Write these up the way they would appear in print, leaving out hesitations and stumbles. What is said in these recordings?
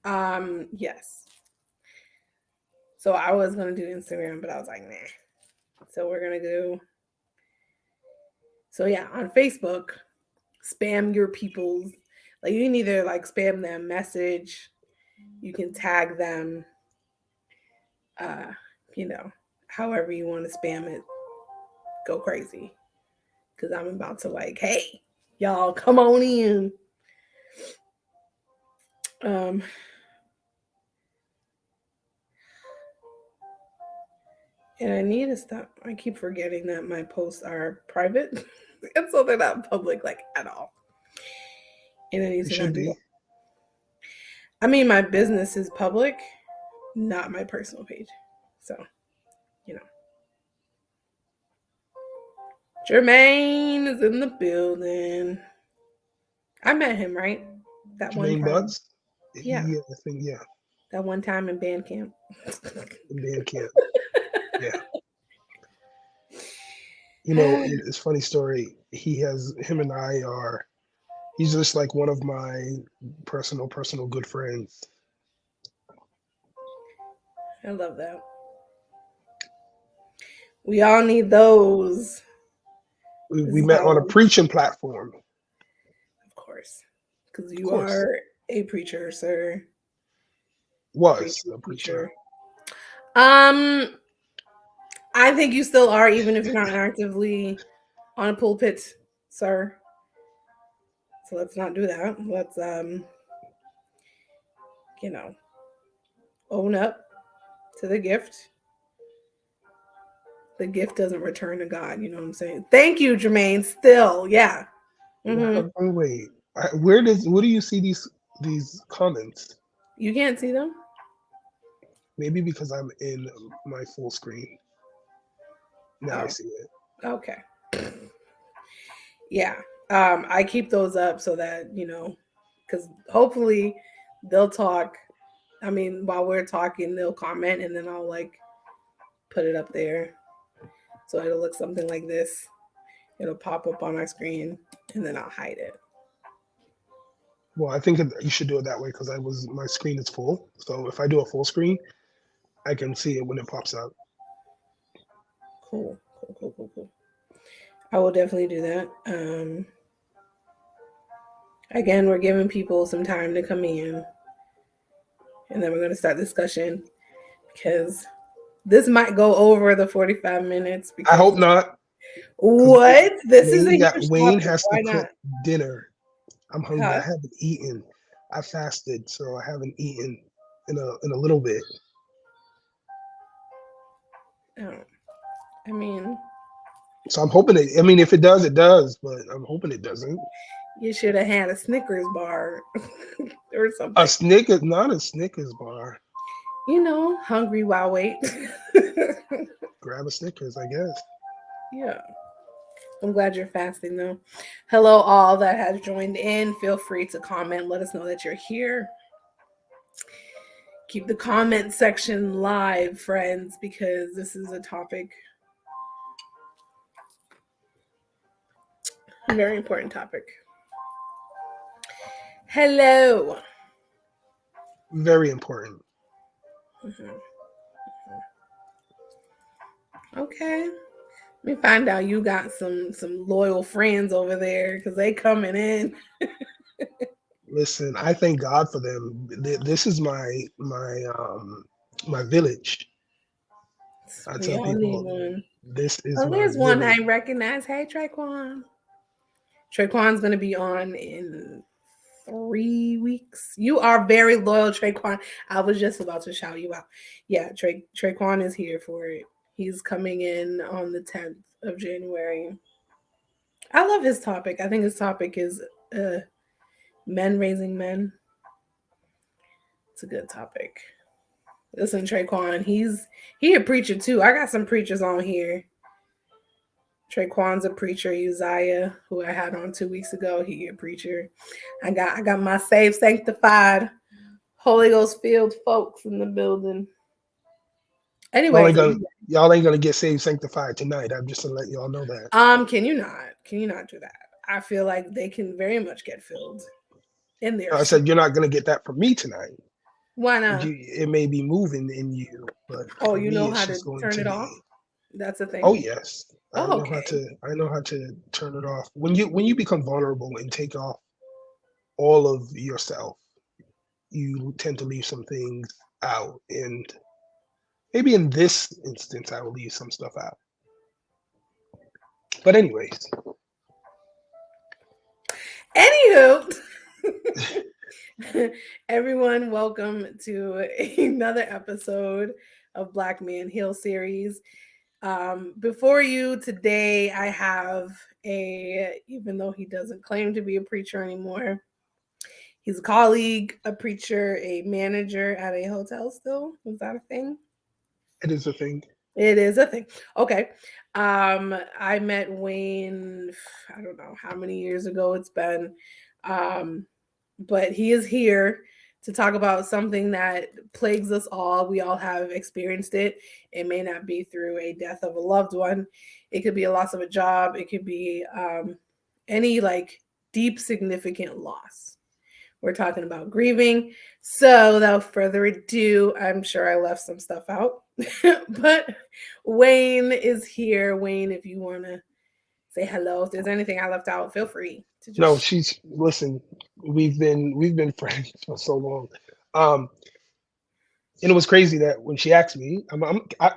Yes. So I was gonna do Instagram, but I was like, nah. So we're gonna go. So yeah, on Facebook, spam your people's. Like you can either like spam them message, you can tag them, uh, you know, however you want to spam it, go crazy. Cause I'm about to like, hey, y'all, come on in. Um, and I need to stop. I keep forgetting that my posts are private, and so they're not public like at all. And I need It to not should do that. be. I mean, my business is public, not my personal page. So, you know, Jermaine is in the building. I met him, right? That one Jermaine time. Buds. Yeah, Yeah, I think yeah. that one time in band camp. In band camp. Yeah. It's funny story. Him and I are. He's just like one of my personal good friends. I love that. We all need those. This We is met how, on a preaching platform. of course, because Of you course, are a preacher, sir. was Preacher, a preacher. preacher. Um, I think you still are, even if you're not actively on a pulpit, sir. So let's not do that. Let's you know, own up to the gift. The gift doesn't return to God. You know what I'm saying? Thank you, Jermaine. Still, yeah. Mm-hmm. Oh, wait, where do you see these comments? You can't see them. Maybe because I'm in my full screen. Now I Oh, see it. okay. Yeah. I keep those up so that because hopefully they'll talk. I mean, while we're talking, they'll comment, and then I'll like put it up there, so it'll look something like this. It'll pop up on my screen, and then I'll hide it. Well, I think you should do it that way because my screen is full. So if I do a full screen, I can see it when it pops up. Cool, cool, cool, cool, cool. I will definitely do that. Again, we're giving people some time to come in, and then we're going to start discussion because this might go over the 45 minutes I because hope not, because what? This is a huge Wayne topic. has to Why not? cook dinner. I'm hungry. I Huh? haven't eaten. I fasted, so I haven't eaten in a little bit. Oh, I mean, So I'm hoping it. I mean, if it does, it does. But I'm hoping it doesn't. you should have had a Snickers bar or A something. Snickers, not a Snickers bar. Hungry while wait. Grab a Snickers, I guess. Yeah. I'm glad you're fasting though. Hello, all that has joined in. Feel free to comment. Let us know that you're here. Keep the comment section live, friends, because this is a topic, a very important topic. Hello. Very important. Mhm. Okay. Let me find out you got some loyal friends over there because they coming in. Listen, I thank God for them. This is my village. I We tell all need people, one. this is Oh, my there's one I village. recognize. Hey, Traquan. Traquan's gonna be on in 3 weeks. You are very loyal, Traquan. I was just about to shout you out. Yeah, Traquan is here for it. He's coming in on the 10th of January. I love his topic. I think his topic is men raising men. It's a good topic. Listen, Traquan, he a preacher too. I got some preachers on here. Traquan's a preacher. Uzziah, who I had on 2 weeks ago, he a preacher. I got my saved, sanctified, Holy Ghost filled folks in the building. Y'all Anyways, ain't gonna y'all ain't gonna get saved sanctified tonight. I'm just to let y'all know that. can you not? Can you not do that? I feel like they can very much get filled in their I sleep. said you're not gonna get that from me tonight. Why not? It may be moving in you, but Oh, for you me, know it's how to just going turn to it off? be. That's a Oh thing. yes, Oh, okay. I know how to turn it off. When you become vulnerable and take off all of yourself, you tend to leave some things out. And maybe in this instance, I will leave some stuff out. But anyways, Anywho, everyone, welcome to another episode of Black Man Heal series. Before you today, I have even though he doesn't claim to be a preacher anymore, he's a colleague, a preacher, a manager at a hotel still. Is that a thing? it is a thing. It is a thing. Okay. I met Wayne, I don't know how many years ago it's been. Um, but he is here to talk about something that plagues us all. We all have experienced it. It may not be through a death of a loved one, it could be a loss of a job, it could be any like deep, significant loss. We're talking about grieving. So, without further ado, I'm sure I left some stuff out, but Wayne is here. Wayne, if you want to say hello, if there's anything I left out, feel free to No, just. she's listen. We've been friends for so long. Um, and it was crazy that when she asked me,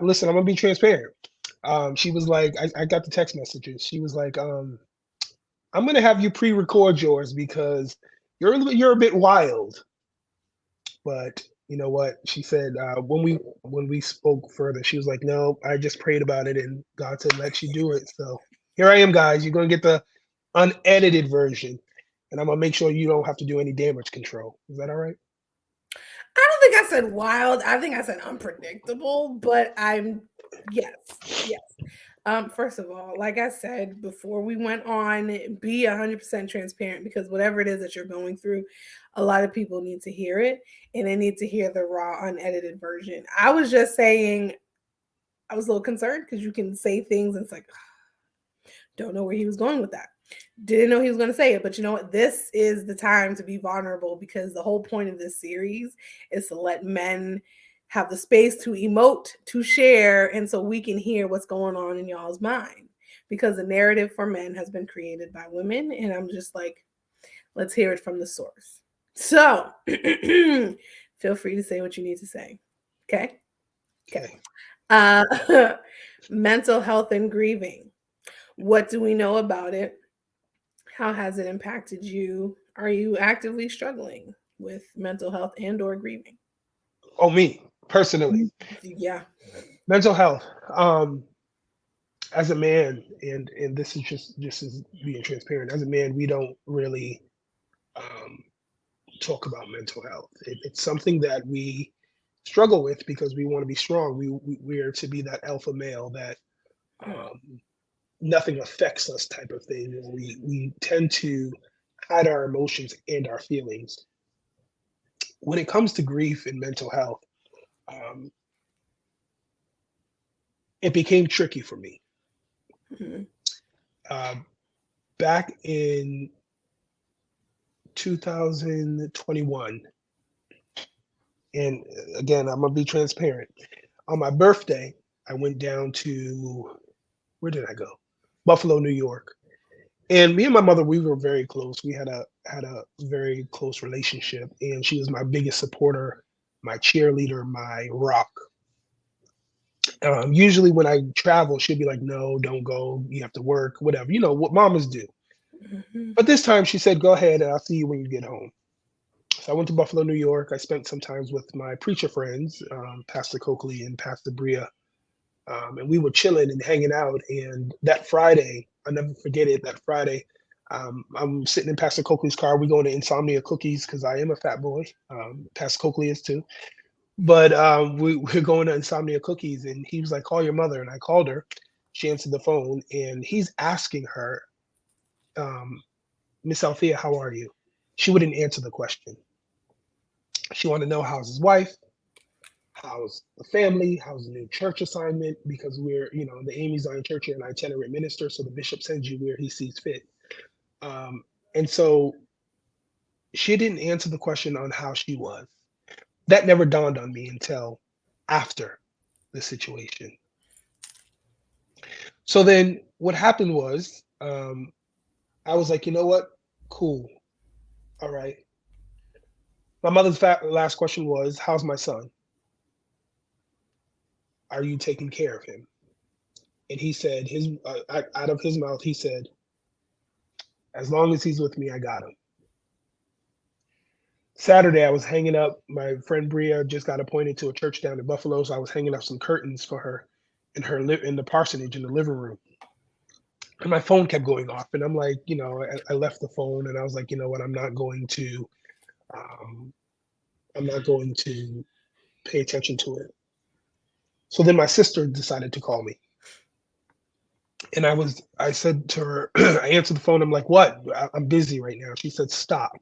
listen. I'm gonna be transparent. She was like, I got the text messages. She was like, I'm gonna have you pre-record yours because you're a bit wild. But you know what? She said when we spoke further, she was like, no, I just prayed about it and God said let you do it. So here I am, guys. You're gonna get the unedited version, and I'm gonna make sure you don't have to do any damage control. Is that all right? I don't think I said wild. I think I said unpredictable, but yes, yes. First of all, like I said before we went on, be 100% transparent because whatever it is that you're going through, a lot of people need to hear it and they need to hear the raw, unedited version. I was just saying, I was a little concerned because you can say things and it's like, don't know where he was going with that. Didn't know he was going to say it, but you know what? This is the time to be vulnerable because the whole point of this series is to let men have the space to emote, to share, and so we can hear what's going on in y'all's mind. Because the narrative for men has been created by women, and I'm just like, let's hear it from the source. So, feel free to say what you need to say. Okay? Okay. Okay. Uh, mental health and grieving. What do we know about it? How has it impacted you? Are you actively struggling with mental health and or grieving? Oh, me personally, Yeah. mental health. As a man, and this is just as being transparent. As a man, we don't really um, talk about mental health. It's something that we struggle with because we want to be strong. We're to be that alpha male that um, nothing affects us type of thing. And we tend to hide our emotions and our feelings. When it comes to grief and mental health, um, it became tricky for me. Mhm. Uh, Back in 2021, and again, I'm gonna be transparent. On my birthday, I went down to where did I go? Buffalo, New York. And me and my mother, we were very close. We had a very close relationship, and she was my biggest supporter, my cheerleader, my rock. Usually, when I travel, she'd be like, "No, don't go. You have to work, whatever. You know what mamas do." Mhm. But this time, she said, "Go ahead, and I'll see you when you get home." So I went to Buffalo, New York. I spent some times with my preacher friends, Pastor Coakley and Pastor Bria, and we were chilling and hanging out. And that Friday, I'll never forget it. That Friday, I'm sitting in Pastor Coakley's car. We going to Insomnia Cookies because I am a fat boy. Pastor Coakley is too. But we're going to Insomnia Cookies, and he was like, "Call your mother," and I called her. She answered the phone, and he's asking her, um, "Miss Althea, how are you?" She wouldn't answer the question. She wanted to know how's his wife, how's the family, how's the new church assignment, because we're, you know, the Amy Zion Church, you're an itinerant minister, so the bishop sends you where he sees fit. Um, and so she didn't answer the question on how she was. That never dawned on me until after the situation. So then what happened was, I was like, you know what? Cool. All right. My mother's last question was, how's my son? Are you taking care of him? And he said, out of his mouth, he said, as long as he's with me, I got him. Saturday, I was hanging up. My friend Bria just got appointed to a church down in Buffalo, so I was hanging up some curtains for her in the parsonage in the living room. And my phone kept going off, and I'm like, I left the phone, and I was like, you know what, um, I'm not going to pay attention to it. So then my sister decided to call me, and I said to her, I answered the phone. I'm like, what? I'm busy right now. She said, stop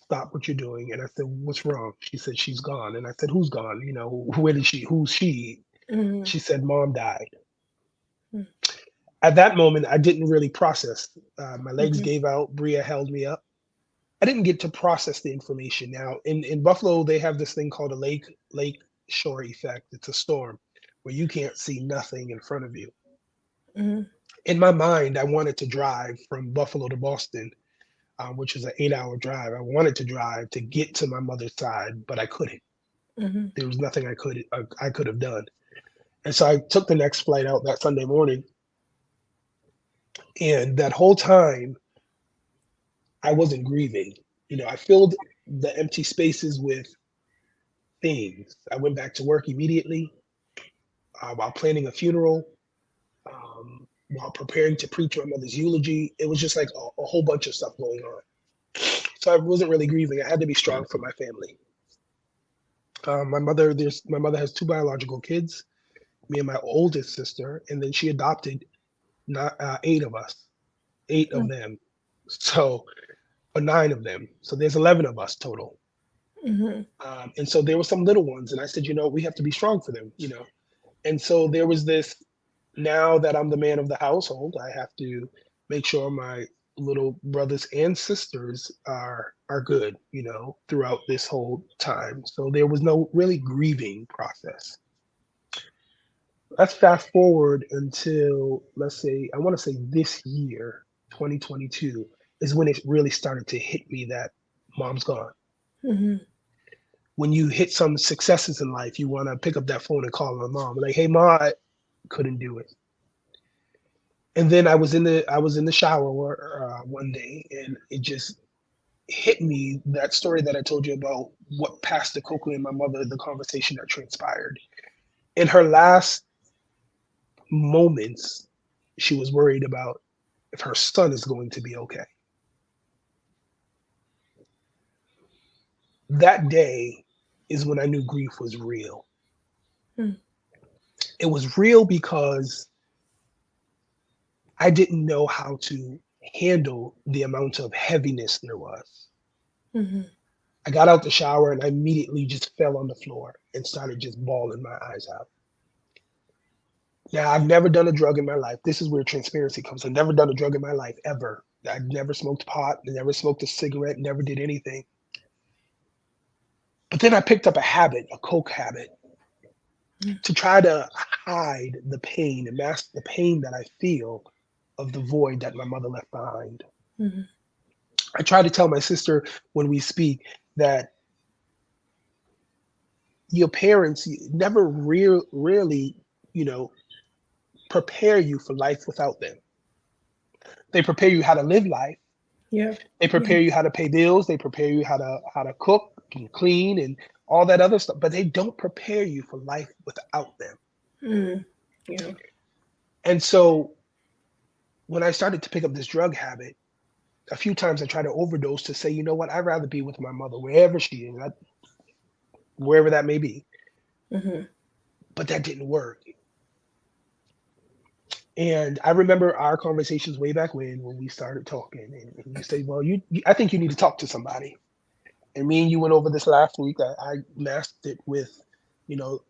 what you're doing. And I said, what's wrong? She said, she's gone. And I said, who's gone? Where did who's she? Mm-hmm. She said, mom died. At that moment, I didn't really process. My legs Mm-hmm. gave out. Bria held me up. I didn't get to process the information. Now, in Buffalo, they have this thing called a lake shore effect. It's a storm where you can't see nothing in front of you. Mm-hmm. In my mind, I wanted to drive from Buffalo to Boston, which is an 8-hour drive. I wanted to drive to get to my mother's side, but I couldn't. Mm-hmm. There was nothing I could have done. And so I took the next flight out that Sunday morning. And that whole time, I wasn't grieving. I filled the empty spaces with things. I went back to work immediately while planning a funeral, while preparing to preach my mother's eulogy. It was just like a whole bunch of stuff going on. So I wasn't really grieving. I had to be strong for my family. My mother has two biological kids, me and my oldest sister, and then she adopted not eight of us, eight of them. So, or nine of them. So there's 11 of us total. Mm-hmm. And so there were some little ones, and I said, we have to be strong for them. And so there was this. Now that I'm the man of the household, I have to make sure my little brothers and sisters are good, throughout this whole time. So there was no really grieving process. Let's fast forward until, let's say, I want to say this year, 2022, is when it really started to hit me that mom's gone. Mm-hmm. When you hit some successes in life, you want to pick up that phone and call my mom, like, hey, ma, I couldn't do it. And then I was in the shower one day, and it just hit me, that story that I told you about what Pastor Coakley and my mother, the conversation that transpired. In her last moments, she was worried about if her son is going to be okay. That day is when I knew grief was real. Mm-hmm. It was real because I didn't know how to handle the amount of heaviness there was. Mm-hmm. I got out the shower and I immediately just fell on the floor and started just bawling my eyes out. Now, I've never done a drug in my life. This is where transparency comes. I've never done a drug in my life ever. I never smoked pot, never smoked a cigarette, never did anything. But then I picked up a habit, a coke habit, to try to hide the pain and mask the pain that I feel of the void that my mother left behind. Mm-hmm. I try to tell my sister when we speak that your parents never really, you know, prepare you for life without them. They prepare you how to live life. Yeah. They Yeah. prepare you how to pay bills. They prepare you how to cook and clean and all that other stuff. But they don't prepare you for life without them. Mm-hmm. Yeah. And so when I started to pick up this drug habit, a few times I tried to overdose to say, you know what, I'd rather be with my mother wherever she is, wherever that may be. Mm-hmm. But that didn't work. And I remember our conversations way back when we started talking, and you say, well, I think you need to talk to somebody. And me and you went over this last week. I masked it with, you know,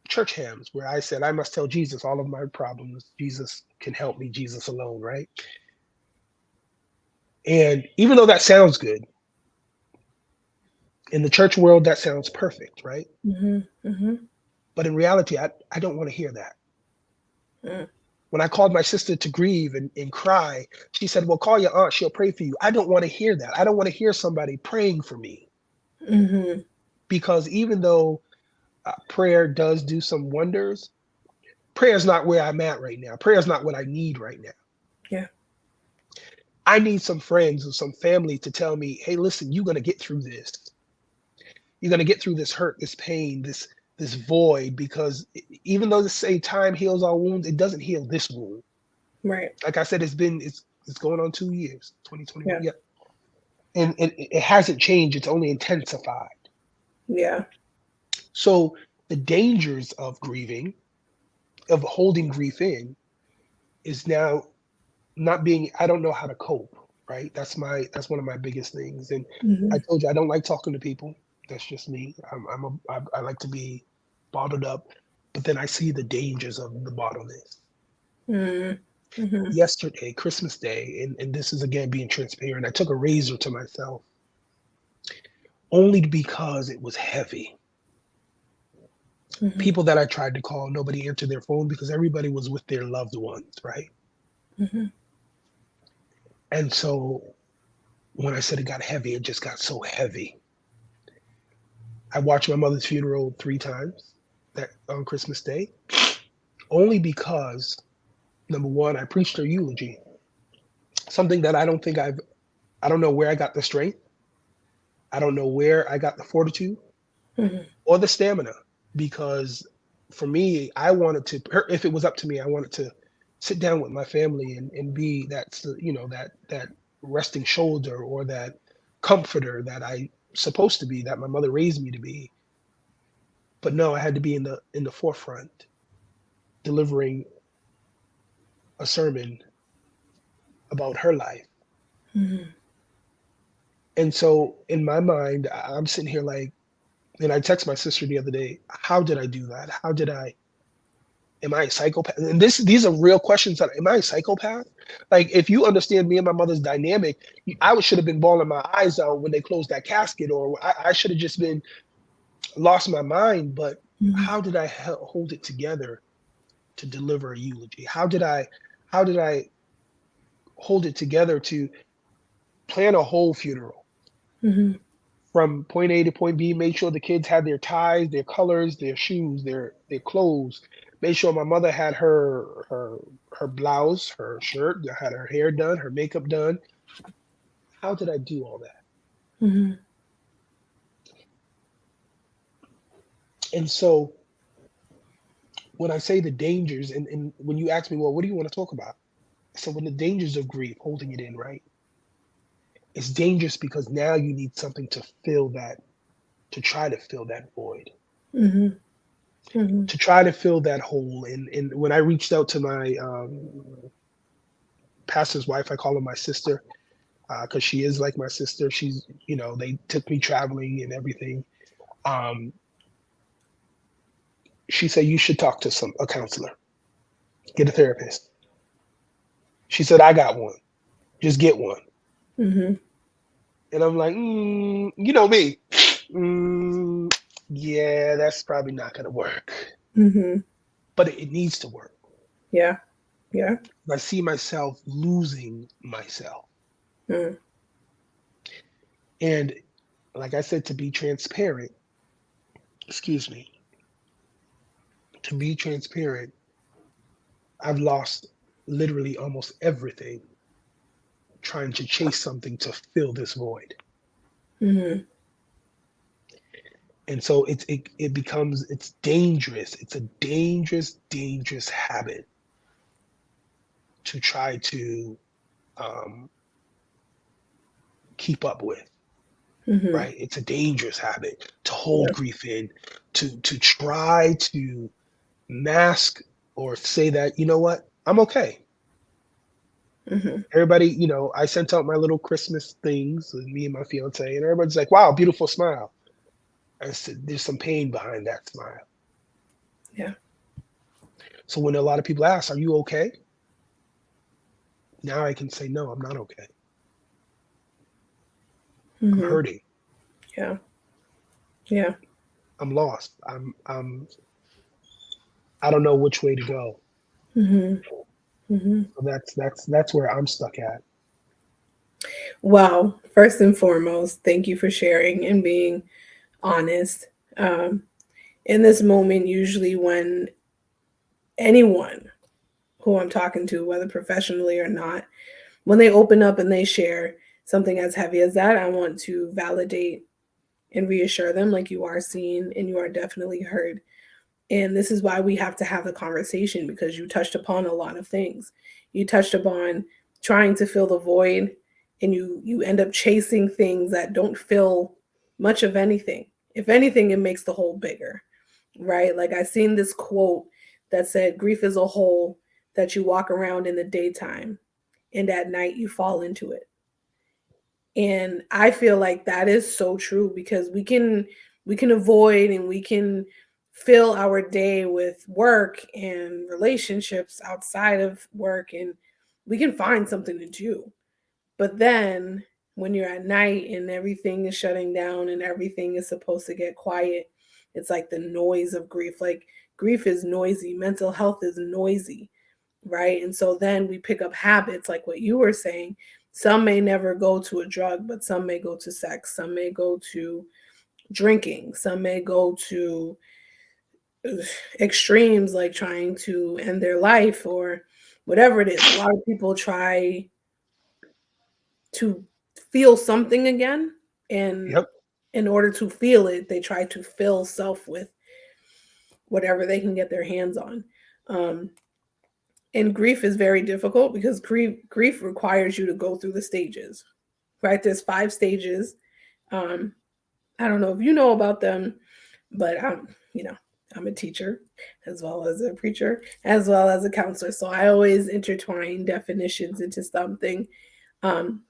church hymns where I said, I must tell Jesus all of my problems. Jesus can help me, Jesus alone, right? And even though that sounds good, In the church world, that sounds perfect, right? Mhm. Mhm. But in reality, I don't want to hear that. Mm. When I called my sister to grieve and cry, she said, well, call your aunt. She'll pray for you. I don't want to hear that. I don't want to hear somebody praying for me Mhm. because even though prayer does do some wonders, prayer is not where I'm at right now. Prayer is not what I need right now. Yeah. I need some friends or some family to tell me, hey, listen, you're going to get through this. You're going to get through this hurt, this pain, this void, because even though they say time heals all wounds, it doesn't heal this wound. Right. Like I said, it's going on 2 years, 2021. Yeah. Yeah. And it hasn't changed, it's only intensified. Yeah. So the dangers of grieving, of holding grief in, is now not being, I don't know how to cope, right? That's one of my biggest things. And I Mhm. told you I don't like talking to people. That's just me. I like to be bottled up, but then I see the dangers of the bottleness. Mhm. Mhm. Yesterday, Christmas Day, and this is again being transparent, I took a razor to myself only because it was heavy. Mhm. People that I tried to call, nobody answered their phone because everybody was with their loved ones, right? Mhm. And so when I said it got heavy, it just got so heavy. I watched my mother's funeral 3 times that on Christmas Day, only because number one, I preached her eulogy, something that I don't know where I got the strength, I don't know where I got the fortitude Mhm. or the stamina, because for me, I wanted to, if it was up to me, I wanted to sit down with my family and be that resting shoulder or that comforter that I supposed to be, that my mother raised me to be. But no, I had to be in the forefront delivering a sermon about her life. Mhm. And so in my mind, I'm sitting here like, and I text my sister the other day, how did I do that? How did I, am I a psychopath? And these are real questions that, am I a psychopath? Like, if you understand me and my mother's dynamic, should have been bawling my eyes out when they closed that casket, or I should have just been lost my mind. But Mhm. how did I hold it together to deliver a eulogy? How did I hold it together to plan a whole funeral Mhm. from point A to point B, made sure the kids had their ties, their colors, their shoes, their clothes, made sure my mother had her blouse, her shirt, had her hair done, her makeup done. How did I do all that? Mhm. And so when I say the dangers, and when you ask me, well, what do you want to talk about? I said, when the dangers of grief, holding it in, right? It's dangerous because now you need something to fill that, to try to fill that void, Mhm. Mhm. to try to fill that hole. And when I reached out to my pastor's wife, I call her my sister because she is like my sister. She's, they took me traveling and everything. Um, she said, you should talk to a counselor, get a therapist. She said, I got one, just get one. Mhm. And I'm like, you know me. Mm, yeah, that's probably not going to work, Mhm. but it needs to work. Yeah. Yeah. I see myself losing myself. Mm. And like I said, to be transparent, excuse me, to be transparent, I've lost literally almost everything trying to chase something to fill this void. Mhm. And so it becomes, it's dangerous. It's a dangerous habit to try to um, keep up with, Mhm. right? It's a dangerous habit to hold Yeah. grief in, to try to mask or say that, you know what, I'm okay. Mhm. Everybody, I sent out my little Christmas things with me and my fiance, and everybody's like, wow, beautiful smile. I said, there's some pain behind that smile. Yeah. So when a lot of people ask, are you okay? Now I can say, no, I'm not okay. I'm Mhm. hurting. Yeah. Yeah. I'm lost. I don't know which way to go. Hmm. Hmm. So that's where I'm stuck at. Well, first and foremost, thank you for sharing and being honest. Um, in this moment, usually when anyone who I'm talking to, whether professionally or not, when they open up and they share something as heavy as that, I want to validate and reassure them like you are seen and you are definitely heard. And this is why we have to have the conversation, because you touched upon a lot of things. You touched upon trying to fill the void, and you end up chasing things that don't fill much of anything. If anything, it makes the hole bigger, right? Like I seen this quote that said, "Grief is a hole that you walk around in the daytime, and at night you fall into it." And I feel like that is so true, because we can avoid and we can fill our day with work and relationships outside of work, and we can find something to do. But then when you're at night and everything is shutting down and everything is supposed to get quiet, it's like the noise of grief. Like grief is noisy, mental health is noisy, right? And so then we pick up habits like what you were saying. Some may never go to a drug, but some may go to sex, some may go to drinking, some may go to extremes like trying to end their life or whatever it is. A lot of people try to feel something again, and Yep. in order to feel it, they try to fill self with whatever they can get their hands on. Um, and grief is very difficult because grief requires you to go through the stages, right? There's 5 stages. um, I don't know if you know about them, but you know I'm a teacher as well as a preacher as well as a counselor, so I always intertwine definitions into something.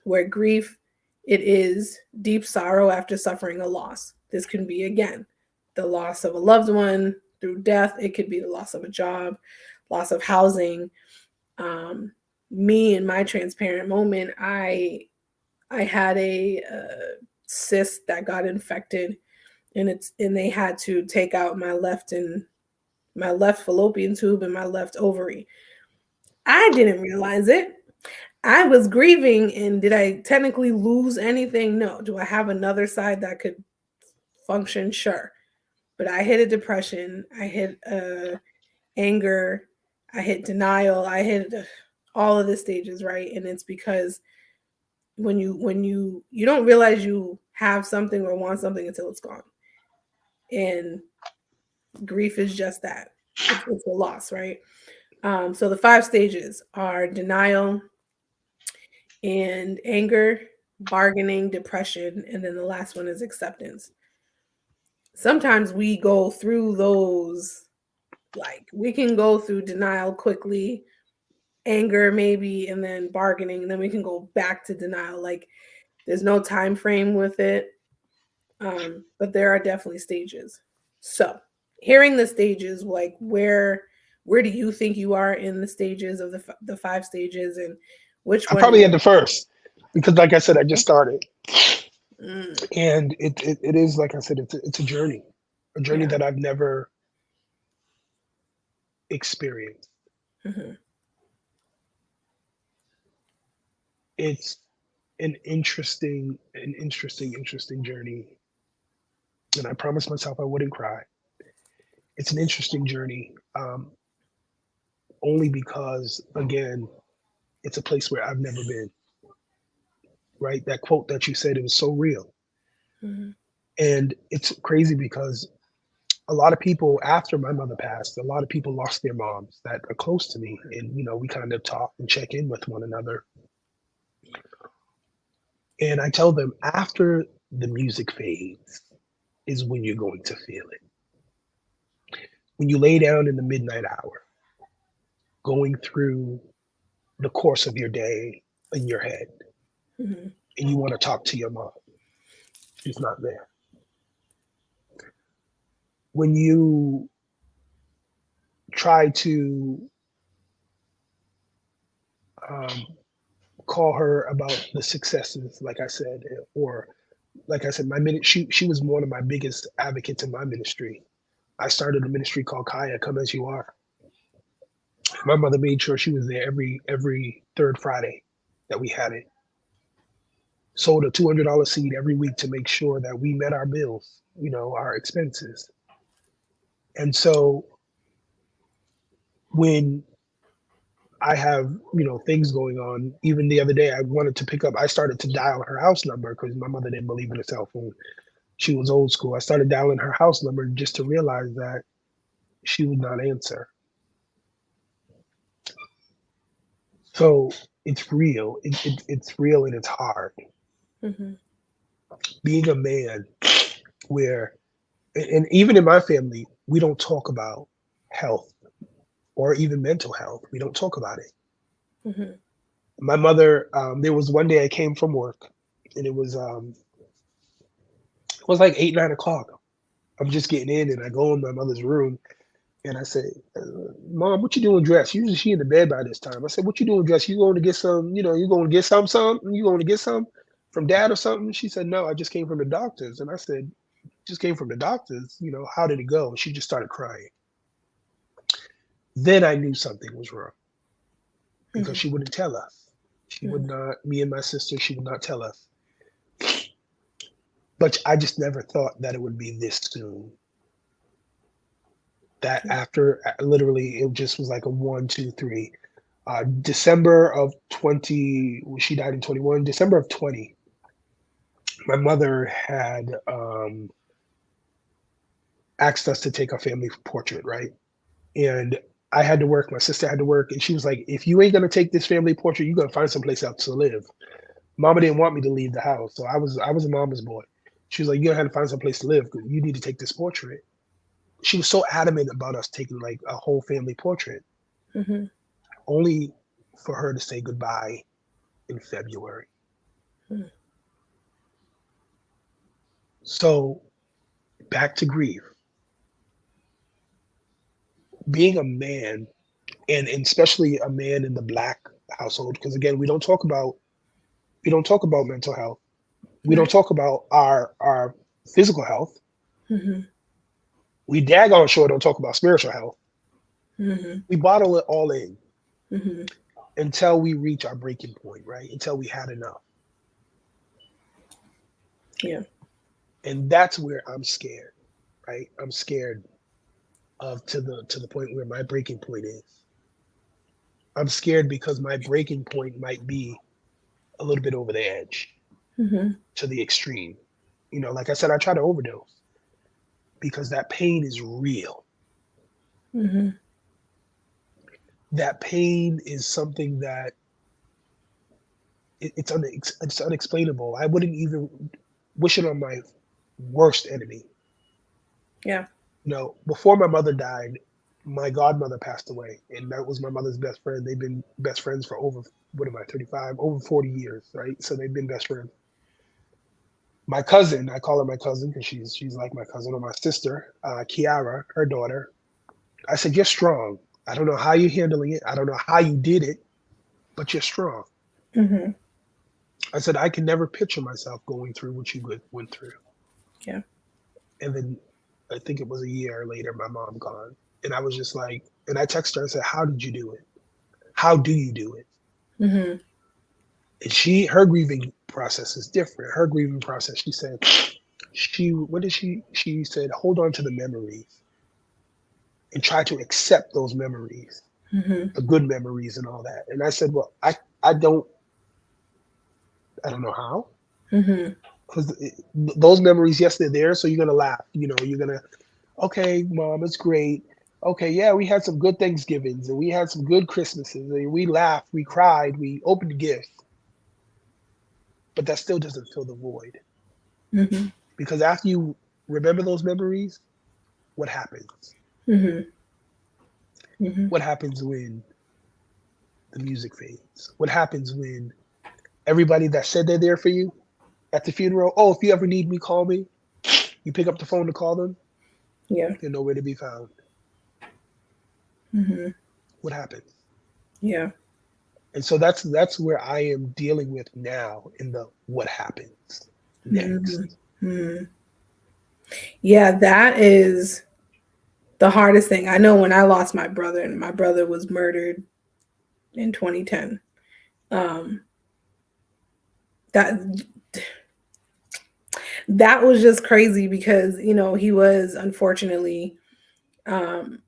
Where grief, it is deep sorrow after suffering a loss. This can be, again, the loss of a loved one through death. It could be the loss of a job, loss of housing. um, Me, in my transparent moment, I had a cyst that got infected, and they had to take out my left fallopian tube and my left ovary. I didn't realize it. I was grieving, and did I technically lose anything? No. Do I have another side that could function? Sure. But I hit a depression, I hit anger, I hit denial, I hit all of the stages, right? And it's because when you don't realize you have something or want something until it's gone. And grief is just that. It's a loss, right? So the 5 stages are denial and anger, bargaining, depression, and then the last one is acceptance. Sometimes we go through those, like we can go through denial quickly, anger maybe, and then bargaining, and then we can go back to denial. Like there's no time frame with it. But there are definitely stages. So hearing the stages, like where do you think you are in the stages of the 5 stages, and which I'm one probably at is the first because, like I said, I just started, mm, and it is like I said, it's a journey yeah. that I've never experienced. Hmm. It's interesting journey, and I promised myself I wouldn't cry. It's an interesting journey, only because again, it's a place where I've never been. Right, that quote that you said, it was so real, Hmm. and it's crazy because a lot of people after my mother passed, a lot of people lost their moms that are close to me, and we kind of talk and check in with one another, and I tell them after the music fades is when you're going to feel it. When you lay down in the midnight hour, going through the course of your day in your head, Hmm. and you want to talk to your mom, she's not there. When you try to um, call her about the successes, like I said, or like I said, she was one of my biggest advocates in my ministry. I started a ministry called Kaya, Come As You Are. My mother made sure she was there every third Friday that we had it. Sold a $200 seed every week to make sure that we met our bills, our expenses. And so when I have, things going on, even the other day, I wanted to pick up, I started to dial her house number because my mother didn't believe in a cell phone. She was old school. I started dialing her house number just to realize that she would not answer. So it's real. It's real and it's hard. Mm-hmm. Being a man where, and even in my family, we don't talk about health or even mental health. We don't talk about it. Mm-hmm. My mother, there was one day I came from work and it was like 8, 9 o'clock. I'm just getting in and I go in my mother's room and I say, Mom, what you doing dressed? Usually she in the bed by this time. I said, what you doing dressed? You going to get some, you going to get some? You going to get some from dad or something? She said, no, I just came from the doctor's. And I said, just came from the doctor's, how did it go? And she just started crying. Then I knew something was wrong because Mm-hmm. she wouldn't tell us. She would not, me and my sister, she would not tell us. But I just never thought that it would be this soon. That after literally, it just was like a one, two, three. December of 20, she died in 21. December of 20, my mother had asked us to take a family portrait, right? And I had to work, my sister had to work, and she was like, if you ain't gonna take this family portrait, you're gonna find someplace else to live. Mama didn't want me to leave the house, so I was a mama's boy. She was like, you're gonna have to find some place to live because you need to take this portrait. She was so adamant about us taking like a whole family portrait, Mm-hmm. only for her to say goodbye in February. So back to grief. Being a man, and especially a man in the black household, because again, we don't talk about mental health. We don't Right. talk about our physical health. Mm-hmm. We daggone sure don't talk about spiritual health. Mm-hmm. We bottle it all in Mm-hmm. until we reach our breaking point, right? Until we had enough. Yeah. And that's where I'm scared, right? I'm scared of to the point where my breaking point is. I'm scared because my breaking point might be a little bit over the edge Mm-hmm. to the extreme. Like I said, I try to overdose because that pain is real. Mm-hmm. That pain is something that it's unexplainable. I wouldn't even wish it on my worst enemy. Yeah. Before my mother died, my godmother passed away, and that was my mother's best friend. They've been best friends for over, what am I, 35, over 40 years, right? So they've been best friends. My cousin, I call her my cousin because she's like my cousin, or my sister, Kiara, her daughter. I said, "You're strong. I don't know how you're handling it. I don't know how you did it, but you're strong." Mm-hmm. I said, "I can never picture myself going through what you went through." Yeah. And then I think it was a year later, my mom gone, and I was just like, and I texted her and said, "How did you do it? How do you do it?" Mm-hmm. And her grieving process is different. Her grieving process, she said, what did she said, hold on to the memories and try to accept those memories, Mm-hmm. the good memories and all that. And I said, well, I don't know how, Mm-hmm. because those memories, yes, they're there. So you're going to laugh, you're going to, okay, mom, it's great. Okay, yeah, we had some good Thanksgivings and we had some good Christmases and we laughed, we cried, we opened gifts, but that still doesn't fill the void. Mm-hmm. Because after you remember those memories, what happens? Mm-hmm. Mm-hmm. What happens when the music fades? What happens when everybody that said they're there for you at the funeral, oh, if you ever need me, call me. You pick up the phone to call them, Yeah. they're nowhere to be found. Mm-hmm. What happens? Yeah. And so that's where I am dealing with now in the what happens. next. Mhm. Yeah, that is the hardest thing. I know when I lost my brother, and my brother was murdered in 2010. Um, that that was just crazy because he was unfortunately um,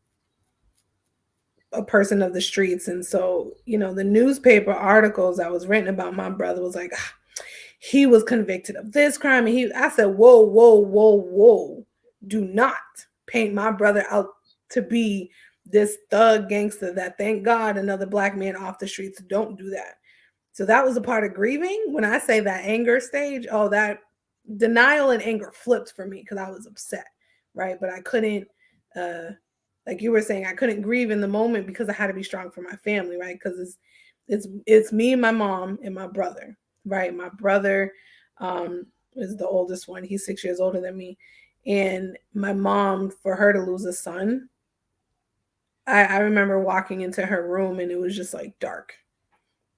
a person of the streets, and so the newspaper articles that was written about my brother was like, "Ah, he was convicted of this crime," and I said, whoa, whoa, whoa, whoa, do not paint my brother out to be this thug gangster that, thank God, another black man off the streets. Don't do that. So that was a part of grieving. When I say that anger stage, oh, that denial and anger flipped for me because I was upset, right? But I couldn't, uh, like you were saying, I couldn't grieve in the moment because I had to be strong for my family, right? Because it's me and my mom and my brother, right? My brother um, is the oldest one. He's 6 years older than me, and my mom, for her to lose a son, I remember walking into her room and it was just like dark,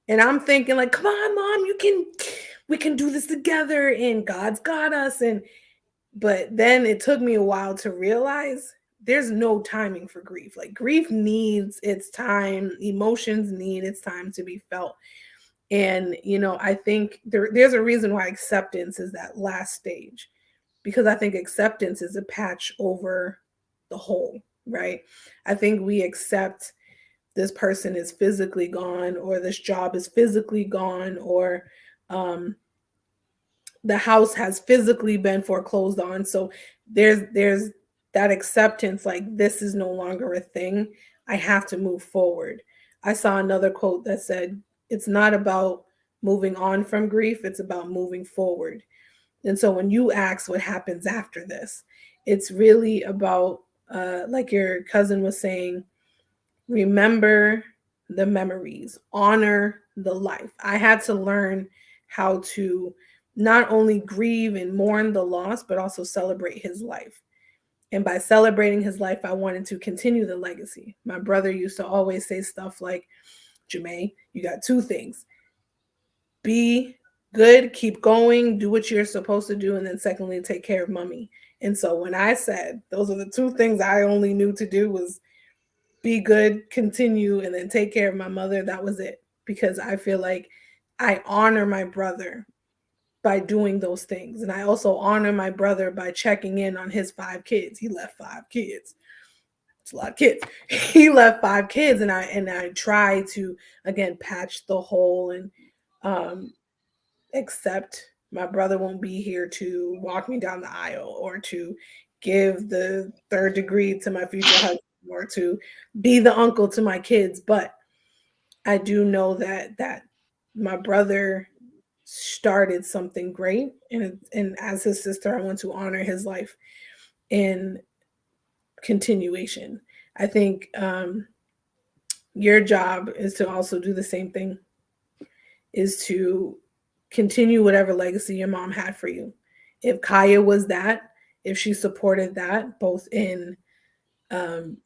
and I'm thinking like, come on, mom, we can do this together and God's got us. But then it took me a while to realize there's no timing for grief. Like grief needs its time, emotions need its time to be felt. And I think there's a reason why acceptance is that last stage, because I think acceptance is a patch over the whole, right? I think we accept this person is physically gone, or this job is physically gone, or um, the house has physically been foreclosed on. So there's that acceptance, like this is no longer a thing. I have to move forward. I saw another quote that said, it's not about moving on from grief, it's about moving forward. And so when you ask what happens after this, it's really about like your cousin was saying, remember the memories, honor the life. I had to learn how to not only grieve and mourn the loss, but also celebrate his life. And by celebrating his life, I wanted to continue the legacy. My brother used to always say stuff like, Jamae, you got two things: be good, keep going, do what you're supposed to do, and then secondly, take care of mommy. And so when I said those are the two things I only knew to do was be good, continue, and then take care of my mother, that was it. Because I feel like I honor my brother by doing those things. And I also honor my brother by checking in on his 5 kids. He left 5 kids. It's a lot of kids. He left 5 kids, and I try to again patch the hole and um accept my brother won't be here to walk me down the aisle or to give the third degree to my future husband or to be the uncle to my kids. But I do know that my brother started something great, and as his sister, I want to honor his life in continuation. I think your job is to also do the same thing, is to continue whatever legacy your mom had for you. If Kaya was that, if she supported that, both in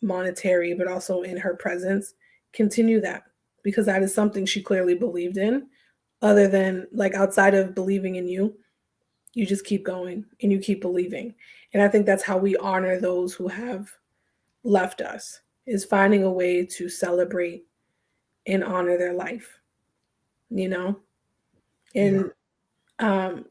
monetary, but also in her presence, continue that, because that is something she clearly believed in. Other than like outside of believing in you just keep going and you keep believing. And I think that's how we honor those who have left us, is finding a way to celebrate and honor their life, you know? Yeah. And um,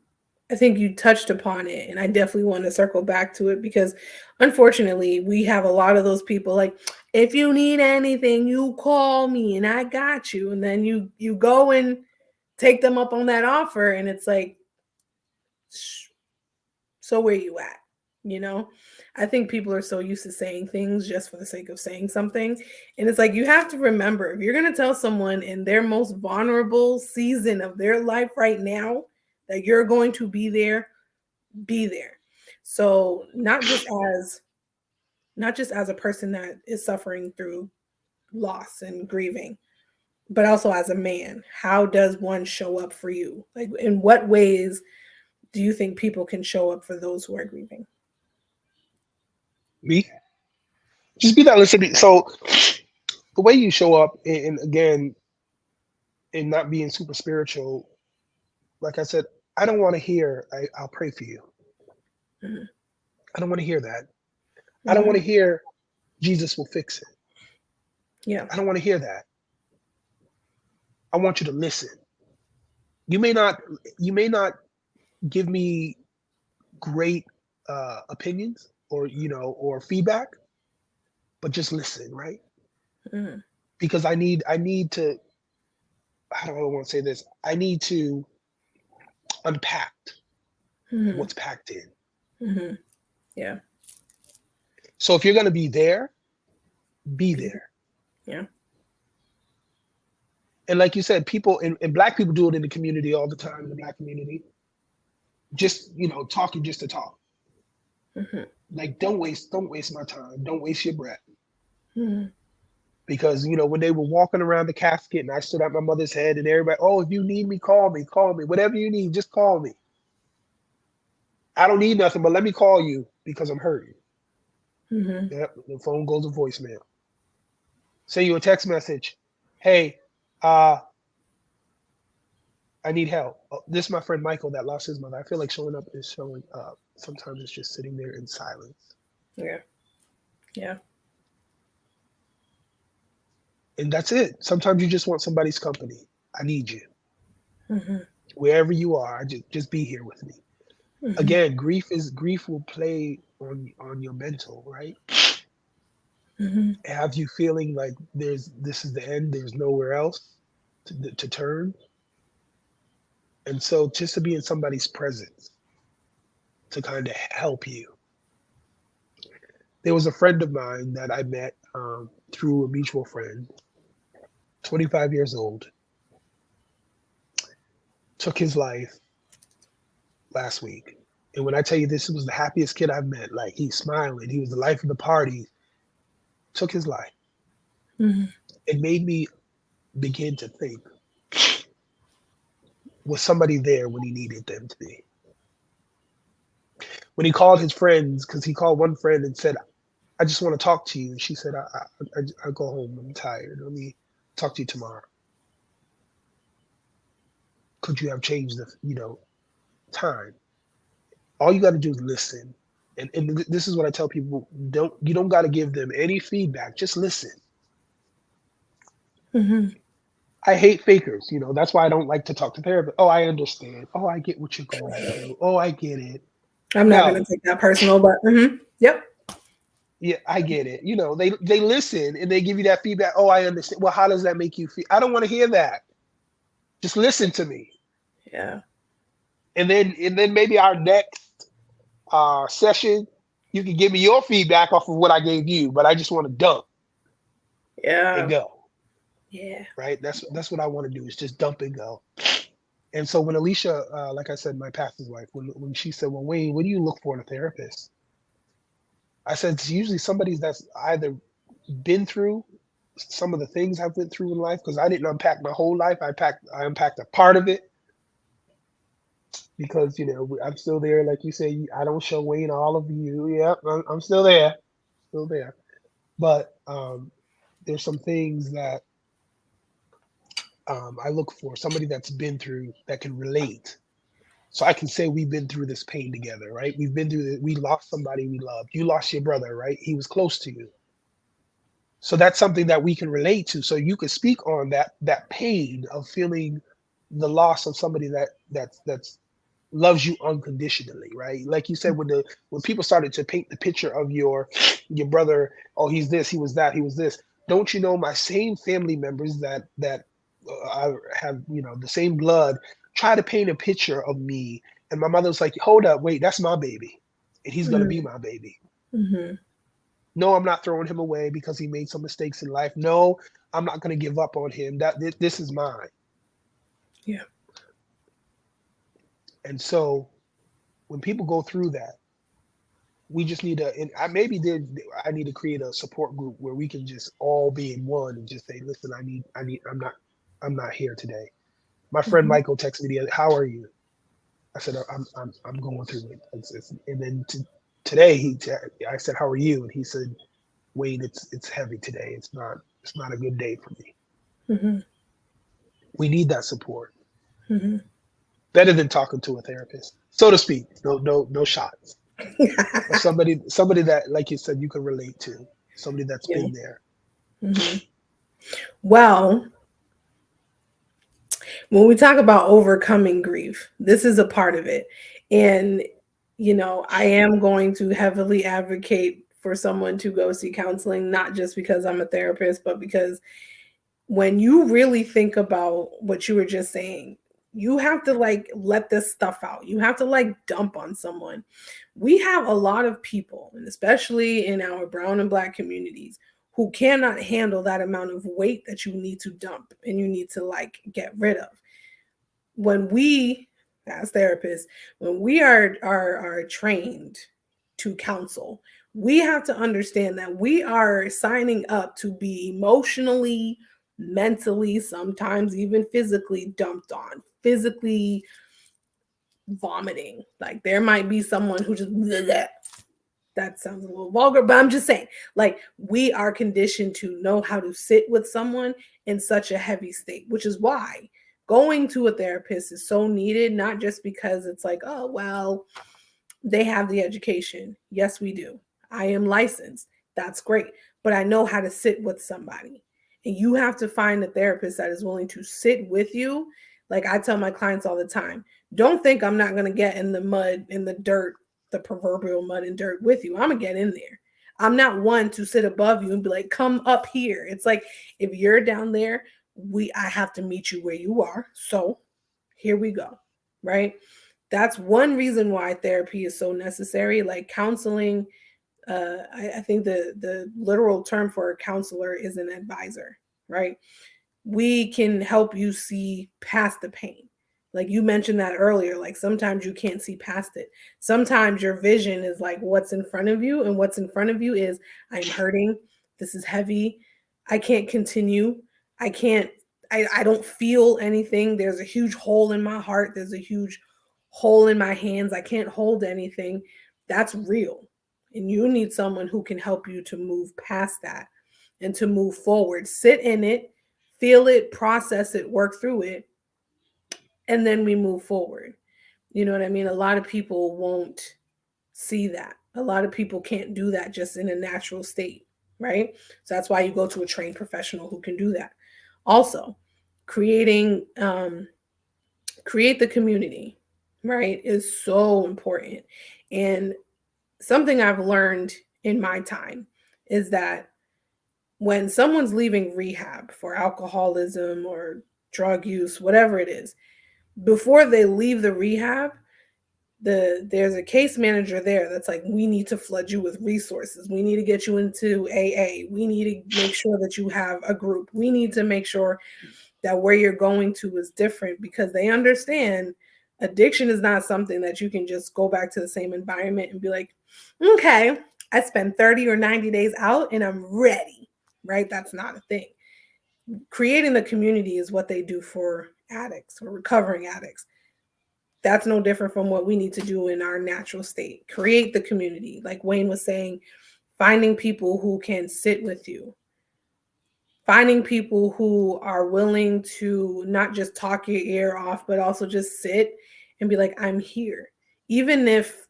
I think you touched upon it, and I definitely want to circle back to it because unfortunately, we have a lot of those people like, if you need anything, you call me and I got you. And then you go and take them up on that offer, and it's like, so where you at? You know, I think people are so used to saying things just for the sake of saying something. And it's like, you have to remember, if you're going to tell someone in their most vulnerable season of their life right now that you're going to be there. So not just as a person that is suffering through loss and grieving, but also as a man. How does one show up for you? Like, in what ways do you think people can show up for those who are grieving? Me, just be that listening. So the way you show up, and again, and not being super spiritual, like I said, I don't want to hear, I'll pray for you. Mhm. I don't want to hear that. I don't want Mhm. to hear Jesus will fix it. Yeah. I don't want to hear that. I want you to listen. You may not, you may not give me great opinions or, or feedback, but just listen, right? Mhm. Because I need to, I don't want to say this. I need to unpack Mhm. what's packed in. Mhm. Yeah. So if you're going to be there, be Be- there. Yeah. And like you said, people and black people do it in the community all the time, in the black community. Just, talking just to talk. Mhm. Like don't waste my time. Don't waste your breath. Mhm. Because, when they were walking around the casket and I stood at my mother's head and everybody, oh, if you need me, call me. Whatever you need, just call me. I don't need nothing, but let me call you because I'm hurting. Mhm. Yep, the phone goes to voicemail. Send you a text message. Hey, uh, I need help. Oh, this is my friend Michael that lost his mother. I feel like showing up is showing up. Sometimes it's just sitting there in silence. Yeah. Yeah. And that's it. Sometimes you just want somebody's company. I need you. Mhm. Wherever you are, just be here with me. Mhm. Again, grief will play on your mental, right? Mhm. Have you feeling like this is the end, there's nowhere else to turn. And so just to be in somebody's presence to kind of help you. There was a friend of mine that I met through a mutual friend, 25 years old, took his life last week. And when I tell you this was the happiest kid I've met, like he's smiling, he was the life of the party, took his life. Mhm. It made me begin to think, was somebody there when he needed them to be? When he called his friends, because he called one friend and said, I just want to talk to you. And she said, I go home. I'm tired. Let me talk to you tomorrow. Could you have changed the, time? All you got to do is listen. And this is what I tell people: you don't got to give them any feedback. Just listen. Mhm. I hate fakers. That's why I don't like to talk to therapists. Oh, I understand. Oh, I get what you're going through. Oh, I get it. I'm not No, gonna take that personal, but yep. yeah, I get it. They listen and they give you that feedback. Oh, I understand. Well, how does that make you feel? I don't want to hear that. Just listen to me. Yeah. And then maybe our next session, you can give me your feedback off of what I gave you, but I just want to dump and Yeah. go. Yeah. Right? That's what I want to do is just dump and go. And so when Alicia, like I said, my pastor's wife, when she said, "Well, Wayne, what do you look for in a therapist?" I said, "It's usually somebody that's either been through some of the things I've went through in life because I didn't unpack my whole life. I unpacked a part of it because I'm still there. Like you say, I don't show Wayne all of you. Yep, I'm still there, still there. But there's some things that I look for somebody that's been through that can relate. So I can say we've been through this pain together, right? We've been through it. We lost somebody we loved. You lost your brother, right? He was close to you. So that's something that we can relate to. So you can speak on that pain of feeling the loss of somebody that's loves you unconditionally, right? Like you said, when people started to paint the picture of your brother, oh, he's this, he was that, he was this. Don't you know my same family members that I have, the same blood, try to paint a picture of me, and my mother's like, hold up, wait, that's my baby, and he's gonna be Mhm. my baby. Mhm. No, I'm not throwing him away because he made some mistakes in life. No, I'm not gonna give up on him. That this is mine. Yeah. And so when people go through that, we just need to, and I need to create a support group where we can just all be in one and just say, listen, I'm not here today. My friend Mhm. Michael texted me the other, how are you? I said, I'm going through it. And then today I said, how are you? And he said, Wayne, it's heavy today. It's not a good day for me. Mhm. We need that support. Mhm. better than talking to a therapist, so to speak. No shots, but somebody that, like you said, you can relate to, somebody that's Yeah. been there. Hmm. Well, when we talk about overcoming grief, this is a part of it. And, I am going to heavily advocate for someone to go see counseling, not just because I'm a therapist, but because when you really think about what you were just saying, you have to like let this stuff out. You have to like dump on someone. We have a lot of people, and especially in our brown and black communities, who cannot handle that amount of weight that you need to dump and you need to like get rid of. When we, as therapists, when we are trained to counsel, we have to understand that we are signing up to be emotionally, mentally, sometimes even physically dumped on, physically vomiting. Like there might be someone who just that sounds a little vulgar, but I'm just saying, like, we are conditioned to know how to sit with someone in such a heavy state, which is why going to a therapist is so needed, not just because it's like, oh, well, they have the education. Yes, we do. I am licensed. That's great. But I know how to sit with somebody. And you have to find a therapist that is willing to sit with you. Like I tell my clients all the time, don't think I'm not going to get in the mud, in the dirt, the proverbial mud and dirt with you. I'm going to get in there. I'm not one to sit above you and be like, come up here. It's like, if you're down there, I have to meet you where you are. So here we go. Right. That's one reason why therapy is so necessary. Like counseling, I think the literal term for a counselor is an advisor, right? We can help you see past the pain. Like you mentioned that earlier, like sometimes you can't see past it. Sometimes your vision is like what's in front of you, and what's in front of you is I'm hurting. This is heavy. I can't continue. I can't, I don't feel anything. There's a huge hole in my heart. There's a huge hole in my hands. I can't hold anything. That's real. And you need someone who can help you to move past that and to move forward. Sit in it, feel it, process it, work through it, and then we move forward. You know what I mean? A lot of people won't see that. A lot of people can't do that just in a natural state, right? So that's why you go to a trained professional who can do that. Also, creating create the community, right, is so important. And something I've learned in my time is that when someone's leaving rehab for alcoholism or drug use, whatever it is, before they leave the rehab, there's a case manager there that's like, we need to flood you with resources. We need to get you into AA. We need to make sure that you have a group. We need to make sure that where you're going to is different, because they understand addiction is not something that you can just go back to the same environment and be like, okay, I spent 30 or 90 days out and I'm ready, right? That's not a thing. Creating the community is what they do for addicts or recovering addicts. That's no different from what we need to do in our natural state. Create the community. Like Wayne was saying, finding people who can sit with you, finding people who are willing to not just talk your ear off, but also just sit and be like, I'm here. Even if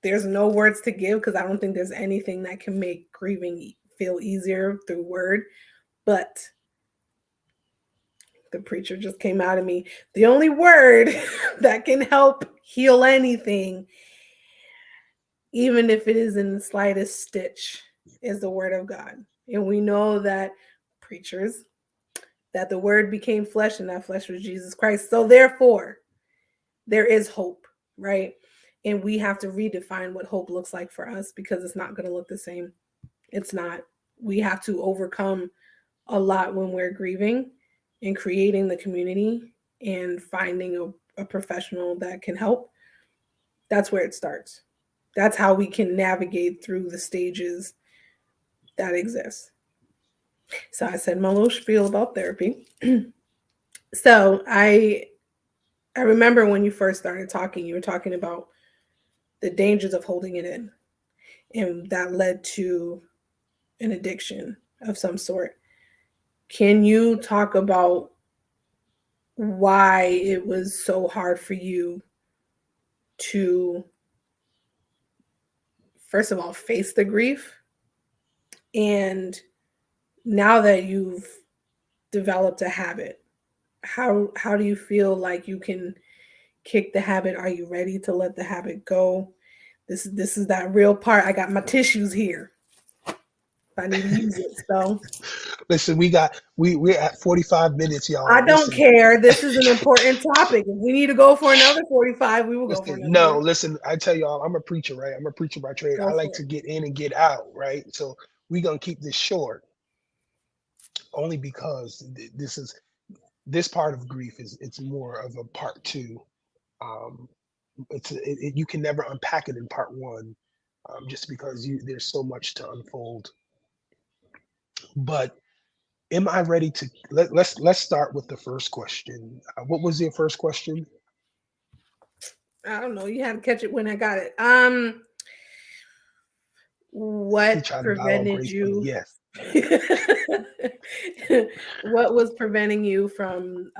there's no words to give, because I don't think there's anything that can make grieving feel easier through word. But the preacher just came out of me. The only word that can help heal anything, even if it is in the slightest stitch, is the word of God. And we know that preachers, that the word became flesh and that flesh was Jesus Christ. So therefore, there is hope, right? And we have to redefine what hope looks like for us, because it's not going to look the same. It's not. We have to overcome a lot when we're grieving, and creating the community and finding a professional that can help. That's where it starts. That's how we can navigate through the stages that exist. So I said my little spiel about therapy. So I remember when you first started talking, you were talking about the dangers of holding it in, and that led to an addiction of some sort. Can you talk about why it was so hard for you to, first of all, face the grief, and now that you've developed a habit, how do you feel like you can kick the habit? Are you ready to let the habit go? This is that real part. I got my tissues here if I need to use it. So Listen, we're at 45 minutes, I y'all. don't Listen, care. This is an important topic. If we need to go for another 45, we will go for listen. another No, 45. listen. I tell y'all, I'm a preacher, right? I'm a preacher by trade. I Go like for to it. get in and get out, right? So we're gonna keep this short, only because this part of grief is it's more of a part two. Um, you can never unpack it in part one, just because there's so much to unfold. But am I ready to let's start with the first question. What was your first question? I don't know. You had to catch it when I got it. He What tried to bow out prevented gracefully. you? Yes. What was preventing you from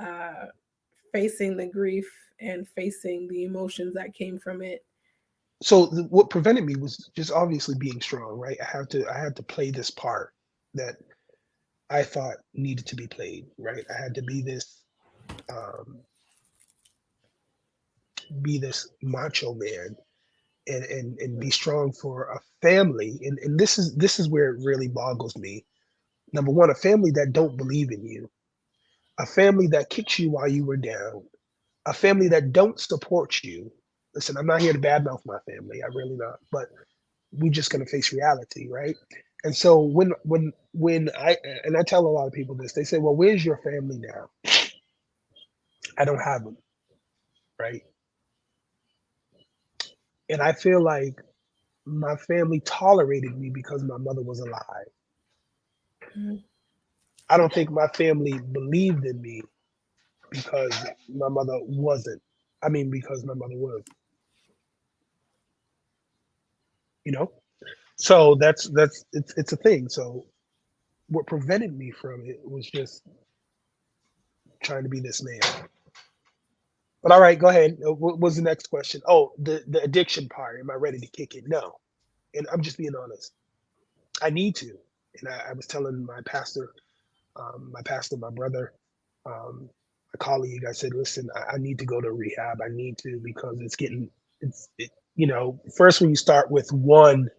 facing the grief and facing the emotions that came from it? So what prevented me was just obviously being strong, right? I had to play this part that I thought needed to be played, right? I had to um, be this macho man and be strong for a family. And this is where it really boggles me. Number one, a family that don't believe in you, a family that kicks you while you were down, a family that don't support you. Listen, I'm not here to badmouth my family. I really not. But we're just gonna face reality, right? And so when I tell a lot of people this, they say, "Well, where's your family now?" I don't have them, right? And I feel like my family tolerated me because my mother was alive. Mhm. I don't think my family believed in me because my mother wasn't. I mean, because my mother was, you know. So that's it's a thing. So what prevented me from it was just trying to be this man. But all right, go ahead. What was the next question? Oh, the addiction part. Am I ready to kick it? No. And I'm just being honest. I need to. And I was telling my pastor, my brother, my colleague. I said, listen, I need to go to rehab. I need to because first when you start with one,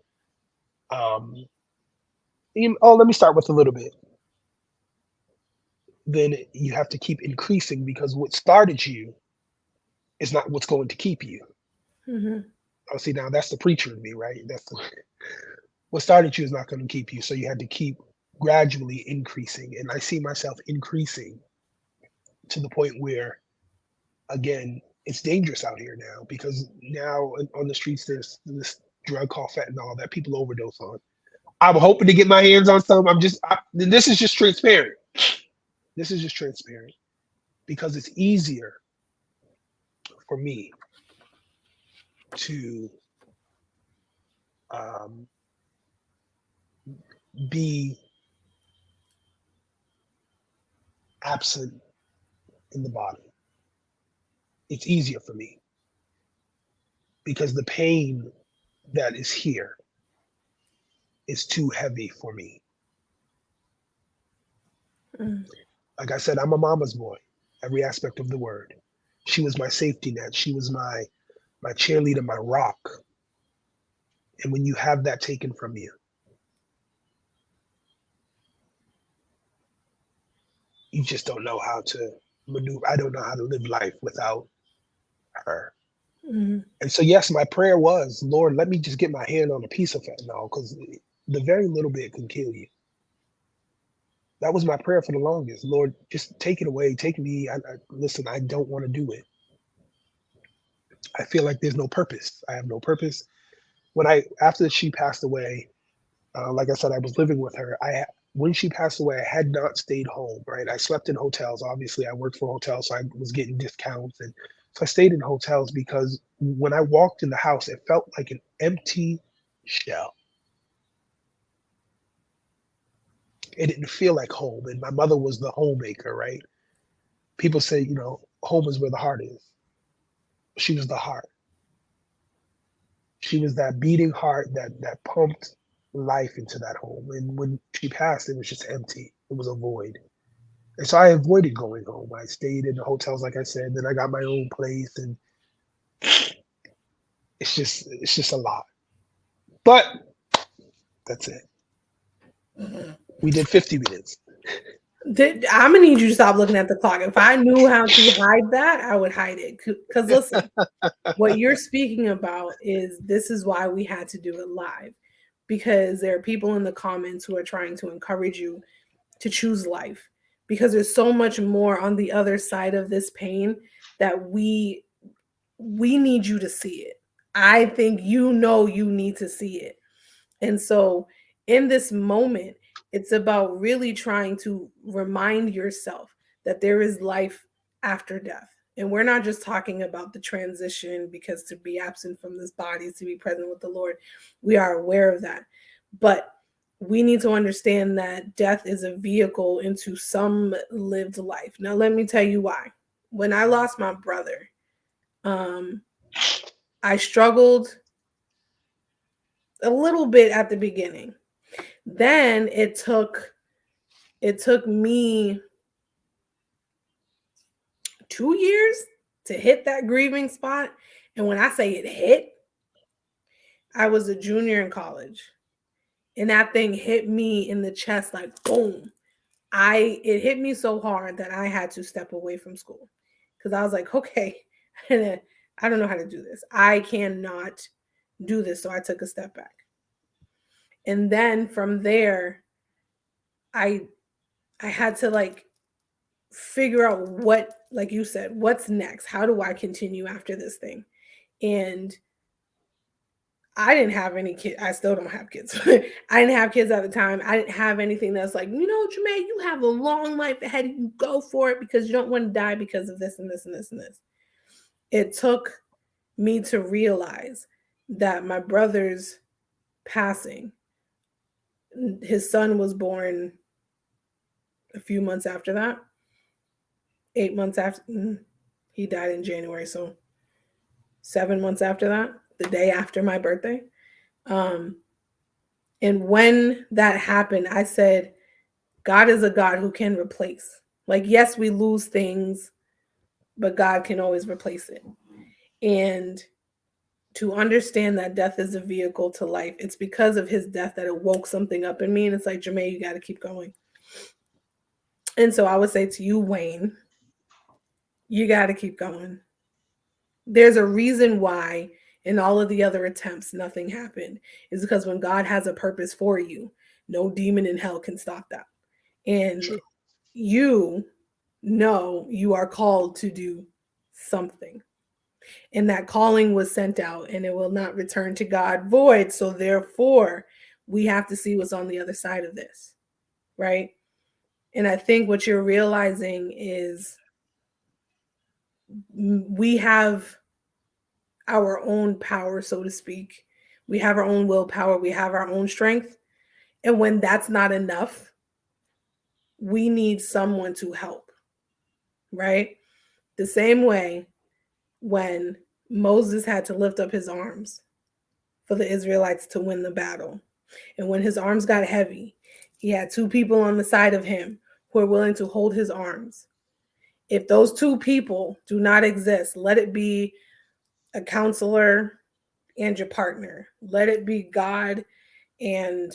um, let me start with a little bit. Then you have to keep increasing because what started you is not what's going to keep you. Mhm. Oh, see, now that's the preacher in me, right? What started you is not going to keep you. So you had to keep gradually increasing. And I see myself increasing to the point where, again, it's dangerous out here now because now on the streets, there's this drug called fentanyl that people overdose on. I'm hoping to get my hands on some. This is just transparent. This is just transparent because it's easier for me to um, be absent in the body. It's easier for me because the pain that is here is too heavy for me. Mhm. Like I said, I'm a mama's boy, every aspect of the word. She was my safety net. She was my cheerleader, my rock. And when you have that taken from you, you just don't know how to maneuver. I don't know how to live life without her. Mhm. And so, yes, my prayer was, Lord, let me just get my hand on a piece of fentanyl because the very little bit can kill you. That was my prayer for the longest. Lord, just take it away. Take me. Listen, I don't want to do it. I feel like there's no purpose. I have no purpose. After she passed away, like I said, I was living with her. When she passed away, I had not stayed home. Right, I slept in hotels. Obviously, I worked for hotels, so I was getting discounts, and so I stayed in hotels because when I walked in the house, it felt like an empty shell. It didn't feel like home, and my mother was the homemaker, right? People say, home is where the heart is. She was the heart. She was that beating heart that pumped life into that home. And when she passed, it was just empty. It was a void. And so I avoided going home. I stayed in the hotels, like I said. Then I got my own place, and it's just a lot. But that's it. We did 50 minutes. I'm gonna need you to stop looking at the clock. If I knew how to hide that, I would hide it. Because listen, what you're speaking about is this is why we had to do it live, because there are people in the comments who are trying to encourage you to choose life, because there's so much more on the other side of this pain that we need you to see it. I think you need to see it. And so in this moment, it's about really trying to remind yourself that there is life after death. And we're not just talking about the transition, because to be absent from this body is to be present with the Lord. We are aware of that. But we need to understand that death is a vehicle into some lived life. Now, let me tell you why. When I lost my brother, um, I struggled a little bit at the beginning. Then it took me 2 years to hit that grieving spot. And when I say it hit, I was a junior in college. And that thing hit me in the chest like boom. It hit me so hard that I had to step away from school. Because I was like, okay, I don't know how to do this. I cannot do this. So I took a step back. And then from there, I I had to like figure out what, like you said, what's next? How do I continue after this thing? And I didn't have any kids. I still don't have kids. I didn't have kids at the time. I didn't have anything that's like, Jermaine, you have a long life ahead of you. Go for it, because you don't want to die because of this and this and this and this. It took me to realize that my brother's passing, his son was born a few months after that, 8 months after. He died in January. So 7 months after that, the day after my birthday. Um, and when that happened, I said, God is a God who can replace. Like, yes, we lose things, but God can always replace it. And to understand that death is a vehicle to life, it's because of his death that it woke something up in me. And it's like, Jermaine, you got to keep going. And so I would say to you, Wayne, you got to keep going. There's a reason why in all of the other attempts nothing happened. Is because when God has a purpose for you, no demon in hell can stop that. And True. you know you are called to do something. And that calling was sent out and it will not return to God void. So therefore, we have to see what's on the other side of this, right? And I think what you're realizing is we have our own power, so to speak. We have our own willpower, we have our own strength. And when that's not enough, we need someone to help, right? The same way when Moses had to lift up his arms for the Israelites to win the battle. And when his arms got heavy, he had two people on the side of him who are willing to hold his arms. If those two people do not exist, let it be a counselor and your partner, let it be God and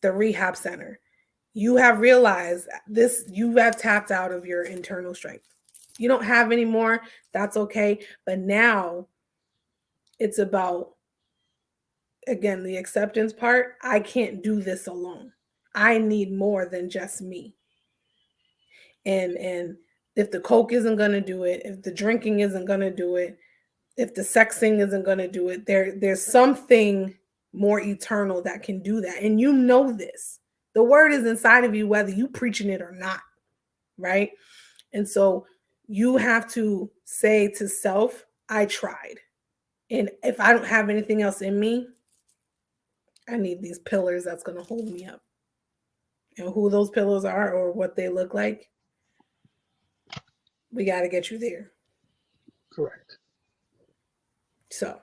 the rehab center. You have realized this, you have tapped out of your internal strength. You don't have any more, that's okay. But now it's about, again, the acceptance part. I can't do this alone. I need more than just me. And if the coke isn't going to do it, if the drinking isn't going to do it, if the sexing isn't going to do it, there's something more eternal that can do that. And you know this. The word is inside of you whether you preaching it or not, right? And so you have to say to self, I tried. And if I don't have anything else in me, I need these pillars that's going to hold me up. And who those pillars are or what they look like, We got to get you there. Correct. So,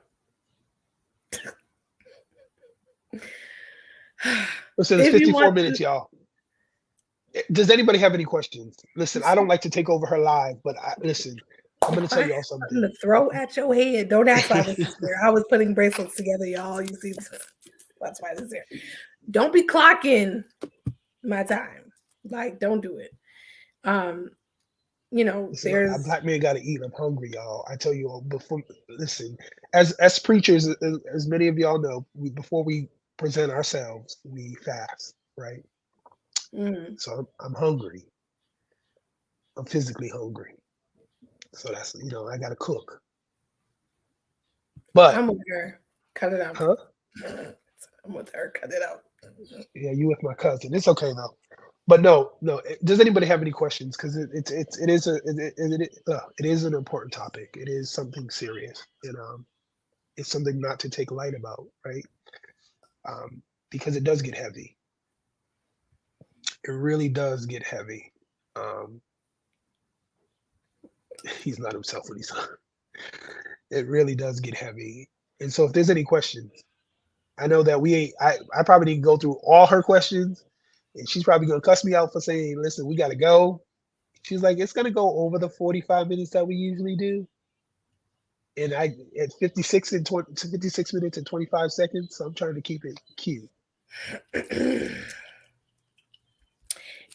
Listen, it's if you 54 want minutes, to, y'all. Does anybody have any questions? Listen, I don't like to take over her live, but listen, I'm going to tell I y'all something something. to throw at your head. Don't ask why this is here. I was putting bracelets together, y'all. You see, that's why this is here. Don't be clocking my time. Like, don't do it. Um, Listen, a there's black man got to eat. I'm hungry, y'all. I tell you all before. Listen, as preachers, as many of y'all know, before we present ourselves, we fast, right? mm, So I'm hungry. I'm physically hungry. So that's I got to cook. But I'm with her. Cut it out. huh? I'm with her. Cut it out. Yeah, you with my cousin. It's okay though. But no, no. Does anybody have any questions? Because it is it is an important topic. It is something serious, and it's something not to take light about, right? Because it does get heavy. It really does get heavy. Um, he's not himself when he's. It really does get heavy. And so, if there's any questions, I know that we ain't. I probably didn't go through all her questions, and she's probably gonna cuss me out for saying, "Listen, we gotta go." She's like, "It's gonna go over the 45 minutes that we usually do." And I at 56 and 20, 56 minutes and 25 seconds, so I'm trying to keep it cute.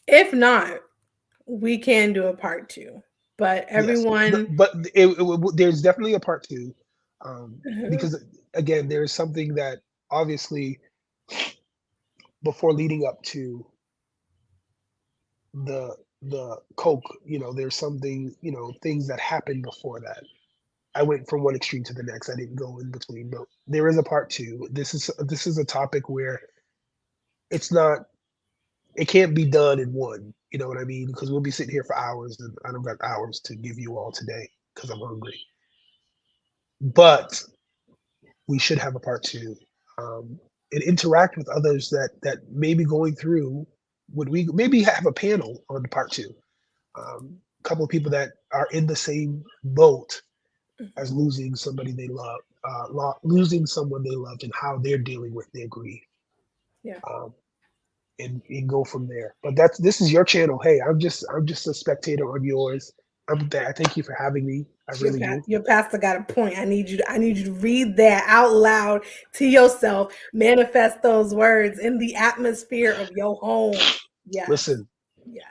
If not, we can do a part two. But Yes, everyone, but there's definitely a part two, mhm, because again, there is something that obviously before leading up to the coke, there's something, things that happened before that. I went from one extreme to the next. I didn't go in between, but there is a part two. This is a topic where it's not it can't be done in one. You know what I mean? Because we'll be sitting here for hours, and I don't got hours to give you all today because I'm hungry. But we should have a part two, um, and interact with others that may be going through. Would we maybe have a panel on the part two? A couple of people that are in the same boat as losing somebody they love, losing someone they loved, and how they're dealing with their grief. yeah, Um, and go from there. But this is your channel. Hey, I'm just a spectator on yours. I thank you for having me. I really do. your pastor got a point. I need you to read that out loud to yourself. Manifest those words in the atmosphere of your home. Yes, Listen,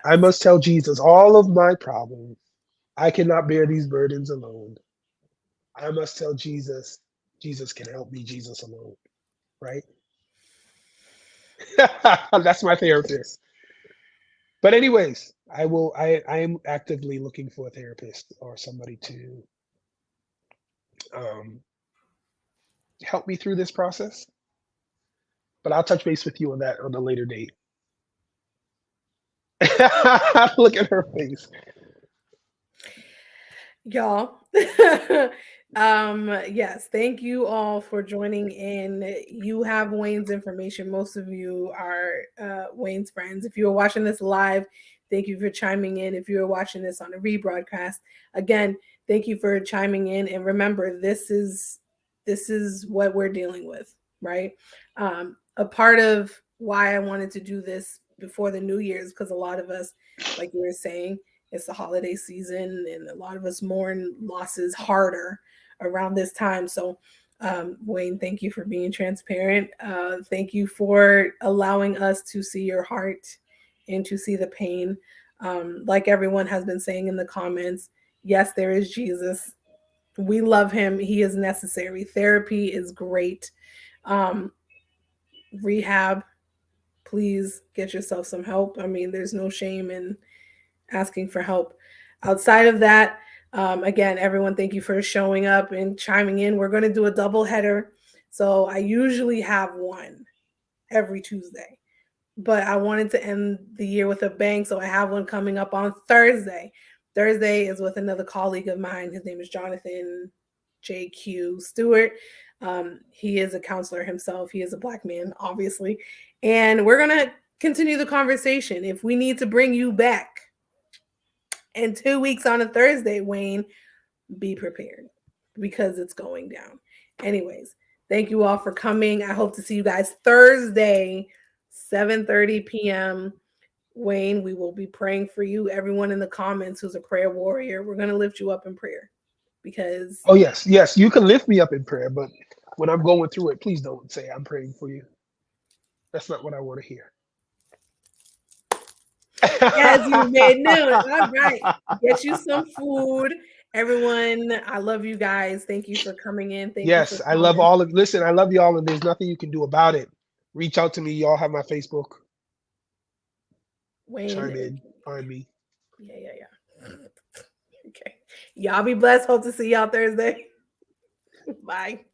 I yes. must tell Jesus all of my problems. I cannot bear these burdens alone. I must tell Jesus. Jesus can help me. Jesus alone. Right? That's my therapist. But anyways, I am actively looking for a therapist or somebody to um, help me through this process. But I'll touch base with you on that on a later date. Look at her face. Y'all. Yes, thank you all for joining in. You have Wayne's information. Most of you are Wayne's friends. If you are watching this live, thank you for chiming in. If you are watching this on a rebroadcast, again, thank you for chiming in. And remember, this is what we're dealing with, right? A part of why I wanted to do this before the New Year's, because a lot of us, like you were saying, it's the holiday season, and a lot of us mourn losses harder around this time. So, Wayne, thank you for being transparent. Thank you for allowing us to see your heart and to see the pain. Like everyone has been saying in the comments, yes, there is Jesus. We love him. He is necessary. Therapy is great. Um, Rehab, please get yourself some help. I mean, there's no shame in asking for help. Outside of that, again, everyone, thank you for showing up and chiming in. We're going to do a double header. So I usually have one every Tuesday, but I wanted to end the year with a bang. So I have one coming up on Thursday. Thursday is with another colleague of mine. His name is Jonathan J.Q. Stewart. He is a counselor himself. He is a Black man, obviously. And we're going to continue the conversation. If we need to bring you back And 2 weeks on a Thursday, Wayne, be prepared because it's going down. Anyways, thank you all for coming. I hope to see you guys Thursday, 7:30 p.m. Wayne, we will be praying for you. Everyone in the comments who's a prayer warrior, we're going to lift you up in prayer because Oh yes, yes, you can lift me up in prayer, but when I'm going through it, please don't say I'm praying for you. That's not what I want to hear. as you made known. All right. Get you some food. Everyone, I love you guys. Thank you for coming in. Thank you for Yes, I love commenting. all of. Listen, I love y'all, and there's nothing you can do about it. Reach out to me. Y'all have my Facebook. Wayne, Chime in, find me. yeah. Okay. Y'all be blessed. Hope to see y'all Thursday. Bye.